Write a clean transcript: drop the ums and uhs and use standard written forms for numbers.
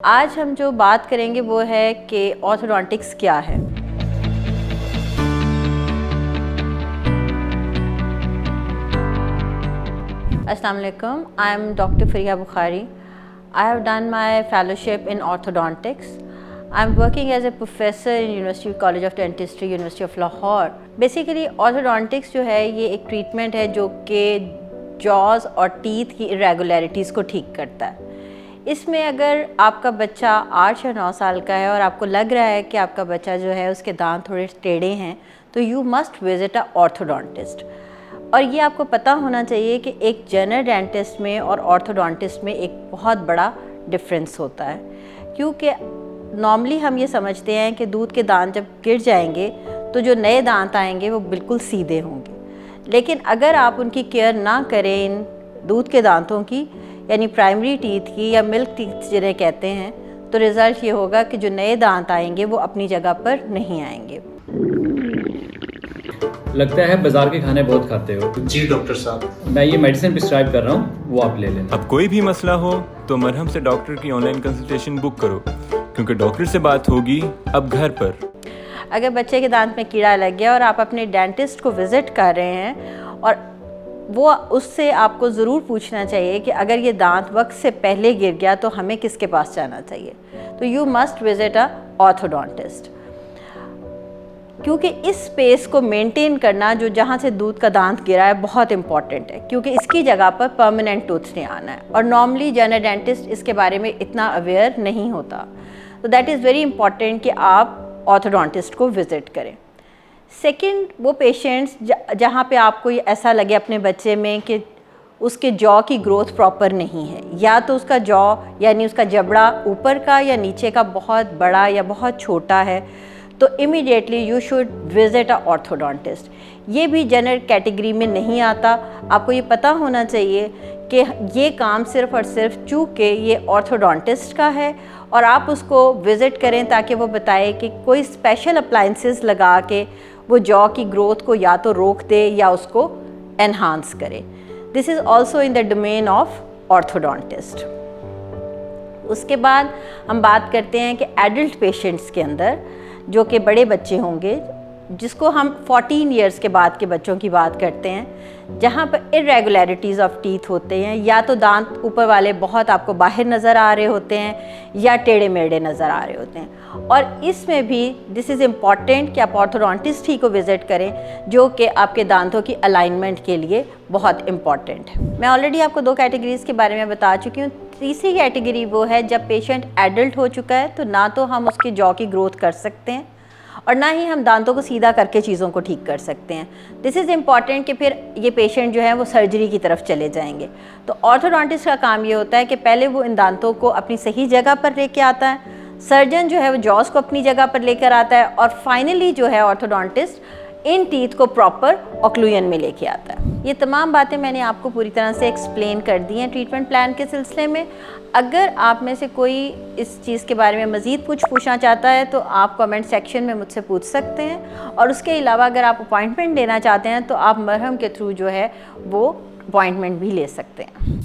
आज हम जो बात करेंगे वो है कि ऑर्थोडोंटिक्स क्या है। अस्सलाम वालेकुम, I am doctor Fariya Bukhari. I have done my fellowship in orthodontics. I'm working as a professor in University College of Dentistry, University of Lahore. Basically, orthodontics जो है ये एक ट्रीटमेंट है जो कि जॉज और टीथ की इरेगुलरिटीज़ को ठीक करता है। इसमें अगर आपका बच्चा 8 या 9 साल का है और आपको लग रहा है कि आपका बच्चा जो है उसके दांत थोड़े टेढ़े हैं, तो you must visit a orthodontist. और ये आपको पता होना चाहिए कि एक जनरल डेंटिस्ट में और ऑर्थोडोंटिस्ट में एक बहुत बड़ा डिफरेंस होता है, क्योंकि नॉर्मली हम ये समझते हैं कि दूध के दांत जब गिर जाएंगे तो जो नए दांत आएंगे वो बिल्कुल सीधे होंगे, लेकिन अगर आप उनकी केयर ना करें इन दूध के दांतों की, यानी प्राइमरी टीथ की या मिल्क टीथ जिन्हें कहते हैं, तो रिज़ल्ट ये होगा कि जो नए दांत आएंगे वो अपनी जगह पर नहीं आएंगे। लगता है बाजार के खाने बहुत खाते हो। जी डॉक्टर साहब, मैं ये मेडिसिन प्रिस्क्राइब कर रहा हूँ, वो आप ले लें। अब कोई भी मसला हो तो मरहम से डॉक्टर की ऑनलाइन कंसल्टेशन बुक करो, क्योंकि डॉक्टर से बात होगी अब घर पर। अगर बच्चे के दांत में कीड़ा लग गया और आप अपने डेंटिस्ट को विज़िट कर रहे हैं, और वो उससे आपको ज़रूर पूछना चाहिए कि अगर ये दांत वक्त से पहले गिर गया तो हमें किसके पास जाना चाहिए, तो you must visit a orthodontist. क्योंकि इस स्पेस को मेंटेन करना जो जहाँ से दूध का दांत गिरा है बहुत इंपॉर्टेंट है, क्योंकि इसकी जगह पर परमानेंट टूथ नहीं आना है, और नॉर्मली जनरल डेंटिस्ट इसके बारे में इतना अवेयर नहीं होता। तो दैट इज़ वेरी इंपॉर्टेंट कि आप ऑर्थोडोंटिस्ट को विज़िट करें। सेकंड, वो पेशेंट्स जहाँ पे आपको ये ऐसा लगे अपने बच्चे में कि उसके जॉ की ग्रोथ प्रॉपर नहीं है, या तो उसका जॉ यानी उसका जबड़ा ऊपर का या नीचे का बहुत बड़ा या बहुत छोटा है, तो immediately you should visit a orthodontist. ये भी जनरल कैटेगरी में नहीं आता। आपको ये पता होना चाहिए कि ये काम सिर्फ़ और सिर्फ चूँकि ये ऑर्थोडोंटिस्ट का है, और आप उसको विज़िट करें ताकि वो बताए कि कोई स्पेशल अप्लाइंसेस लगा के वो जॉ की ग्रोथ को या तो रोक दे या उसको एनहांस करे। This is also in the domain of orthodontist. उसके बाद हम बात करते हैं कि एडल्ट पेशेंट्स के अंदर जो कि बड़े बच्चे होंगे, जिसको हम 14 इयर्स के बाद के बच्चों की बात करते हैं, जहाँ पर इरेगुलरिटीज़ ऑफ टीथ होते हैं, या तो दांत ऊपर वाले बहुत आपको बाहर नज़र आ रहे होते हैं या टेढ़े मेढ़े नज़र आ रहे होते हैं। और इसमें भी दिस इज़ इम्पॉर्टेंट कि आप ऑर्थोडोंटिस्ट ही को विज़िट करें, जो कि आपके दांतों की अलाइनमेंट के लिए बहुत इम्पॉर्टेंट है। मैं ऑलरेडी आपको 2 कैटेगरीज़ के बारे में बता चुकी हूँ। तीसरी कैटेगरी वो है जब पेशेंट एडल्ट हो चुका है, तो ना तो हम उसकी जॉ की ग्रोथ कर सकते हैं और ना ही हम दांतों को सीधा करके चीज़ों को ठीक कर सकते हैं। दिस इज़ इम्पॉर्टेंट कि फिर ये पेशेंट जो है वो सर्जरी की तरफ चले जाएंगे। तो ऑर्थोडोंटिस्ट का काम ये होता है कि पहले वो इन दांतों को अपनी सही जगह पर लेके आता है, सर्जन जो है वो जॉस को अपनी जगह पर लेकर आता है, और फाइनली जो है ऑर्थोडोंटिस्ट इन टीथ को प्रॉपर ऑक्लूजन में लेके आता है। ये तमाम बातें मैंने आपको पूरी तरह से एक्सप्लेन कर दी हैं ट्रीटमेंट प्लान के सिलसिले में। अगर आप में से कोई इस चीज़ के बारे में मज़ीद कुछ पूछना चाहता है तो आप कमेंट सेक्शन में मुझसे पूछ सकते हैं, और उसके अलावा अगर आप अपॉइंटमेंट लेना चाहते हैं तो आप मरहम के थ्रू जो है वो अपॉइंटमेंट भी ले सकते हैं।